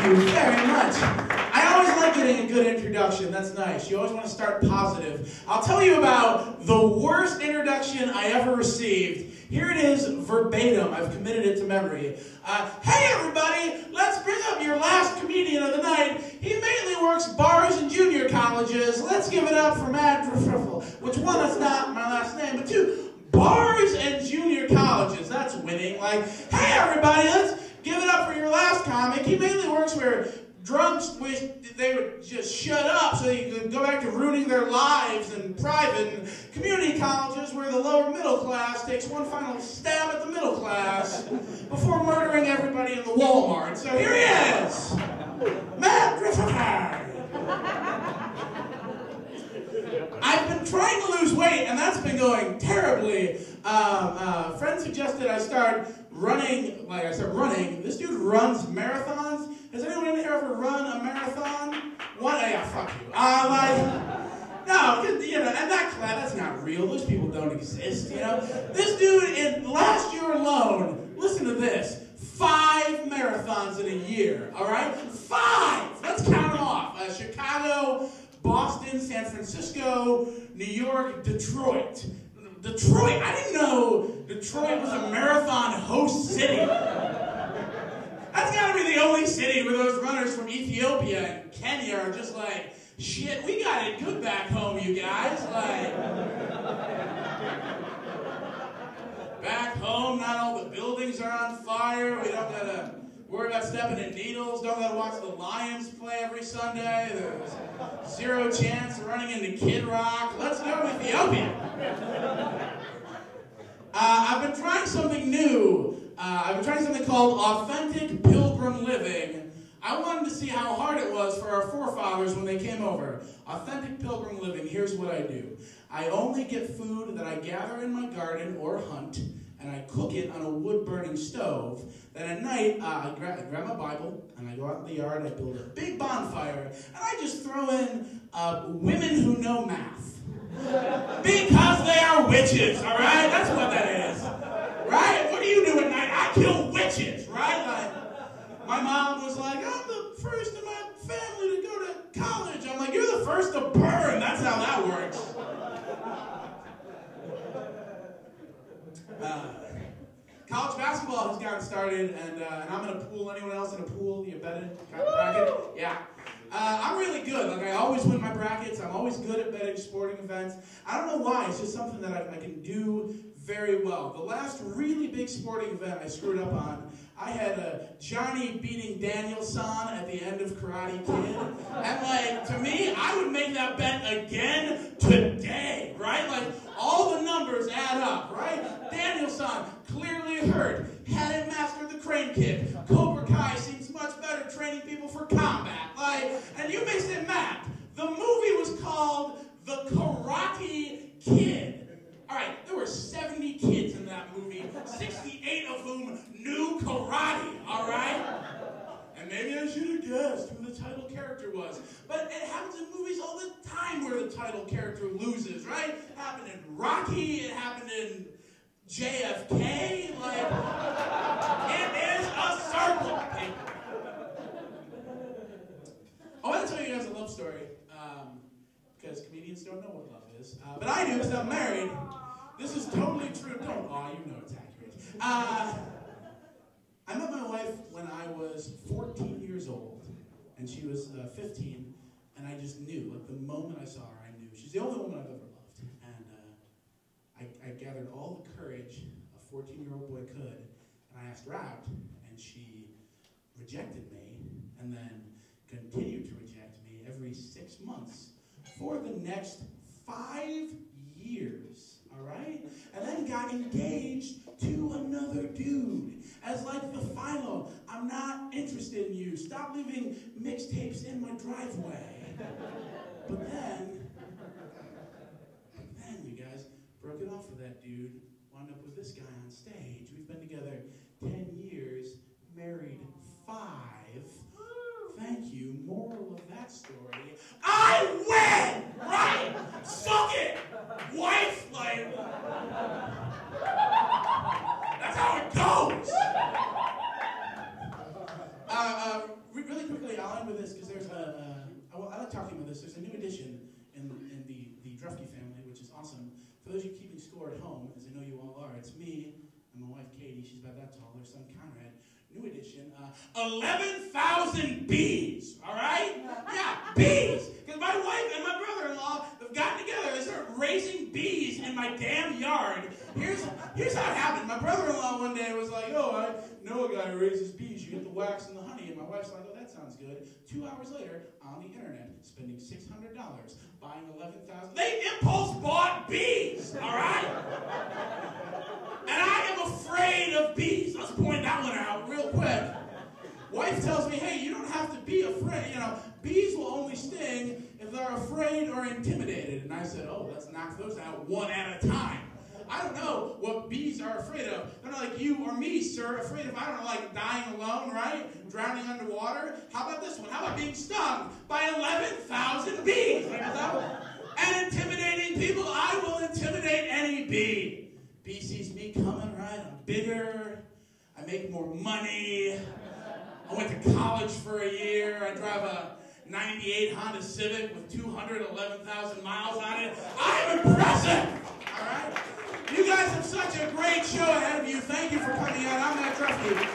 you very much. I always like getting a good introduction. That's nice. You always want to start positive. I'll tell you about the worst introduction I ever received. Here it is, verbatim. I've committed it to memory. Hey everybody, let's bring up your last comedian of the night. He mainly works bars and junior colleges. Let's give it up for Matt Drufke, which one, that's not my last name, but two, bars and junior colleges. That's winning. Like, hey everybody, let's give it up for your last comic. He mainly works where drunks wish they would just shut up so you could go back to ruining their lives in private and community colleges where the lower middle class takes one final stab at the middle class before murdering everybody in the Walmart. So here he is, Matt Drufke. I've been trying to lose weight, and that's been going terribly. Friends suggested I start running, This dude runs marathons. Has anyone in here ever run a marathon? What? Yeah, fuck you. No, you know, and that's not real. Those people don't exist, you know. This dude, in last year alone, listen to this, 5 marathons in a year, all right? 5! Let's count them off. Chicago, Boston, San Francisco, New York, Detroit. Detroit, I didn't know Detroit was a marathon host city. That's gotta be the only city where those runners from Ethiopia and Kenya are just like, shit, we got it good back home, you guys. Like, back home, not all the buildings are on fire. We don't gotta worry about stepping in needles. Don't gotta watch the Lions play every Sunday. There's 0 chance of running into Kid Rock. Let's go Ethiopia. I've been trying something new. I've been trying something called authentic pilgrim living. I wanted to see how hard it was for our forefathers when they came over. Authentic pilgrim living, here's what I do. I only get food that I gather in my garden or hunt, and I cook it on a wood-burning stove. Then at night, I grab my Bible, and I go out in the yard, I build a big bonfire, and I just throw in women who know math. Because they are witches, all right? That's what that is, right? What do you do at night? I kill witches, right? Like, my mom was like, I'm the first in my family to go to college. I'm like, you're the first to burn. That's how that works. College basketball has gotten started, and I'm in a pool. Anyone else in a pool? You betting? Bracket? Yeah. I'm really good. Like, I always win my brackets. I'm always good at betting sporting events. I don't know why. It's just something that I can do very well. The last really big sporting event I screwed up on, I had Johnny beating Danielson at the end of Karate Kid. And, like, to me, I would make that bet again today, right? Like, all the numbers add up, right? Danielson, clearly hurt, hadn't mastered the crane kick. Cobra Kai seems much better training people for combat. Like, and you may say, Matt, the movie was called The Karate Kid. All right, there were 70 kids in that movie, 68 of whom knew karate, all right? And maybe I should have guessed who the title character was. But it happens in movies all the time where the title character loses, right? It happened in Rocky, it happened in JFK, like, it is a circle, people. I want to tell you guys a love story, because comedians don't know what love is, but I do because I'm married. This is totally true. Don't, you know it's accurate. I met my wife when I was 14 years old, and she was 15, and I just knew, like, the moment I saw her, I knew. She's the only woman I've ever loved, and I gathered all the courage a 14-year-old boy could, and I asked her out, and she rejected me, and then continued to reject me every 6 months for the next 5 years, all right? And then got engaged to another dude as like the final, I'm not interested in you, stop leaving mixtapes in my driveway. But then, you guys, broke it off with that dude, wound up with this guy on stage. We've been together 10 years, married 5. Thank you. Moral of that story, I win! Right? Suck it! Wife, like... That's how it goes! Really quick this. There's a new addition in the Drufke family, which is awesome. For those of you keeping score at home, as I know you all are, it's me and my wife Katie. She's about that tall. Her son Conrad. New edition, 11,000 bees, all right? Yeah, bees. Because my wife and my brother-in-law have gotten together and started raising bees in my damn yard. Here's how it happened. My brother-in-law one day was like, oh, I know a guy who raises bees. You get the wax and the honey. And my wife's like, oh, that sounds good. 2 hours later, on the internet, spending $600, buying 11,000. They impulse bought bees, all right? And I am afraid of bees. Let's point that one out real quick. Wife tells me, hey, you don't have to be afraid. You know, bees will only sting if they're afraid or intimidated. And I said, oh, let's knock those out one at a time. I don't know what bees are afraid of. They're not like you or me, sir, afraid of, I don't know, like dying alone, right? Drowning underwater. How about this one? How about being stung by 11,000 bees? Like, is that one? And intimidating people. I will intimidate any bee. Bee sees me coming, right? I'm bigger. I make more money. I went to college for a year. I drive a 98 Honda Civic with 211,000 miles on it. I am impressive. All right? You guys have such a great show ahead of you. Thank you for coming out. I'm Matt Drufke.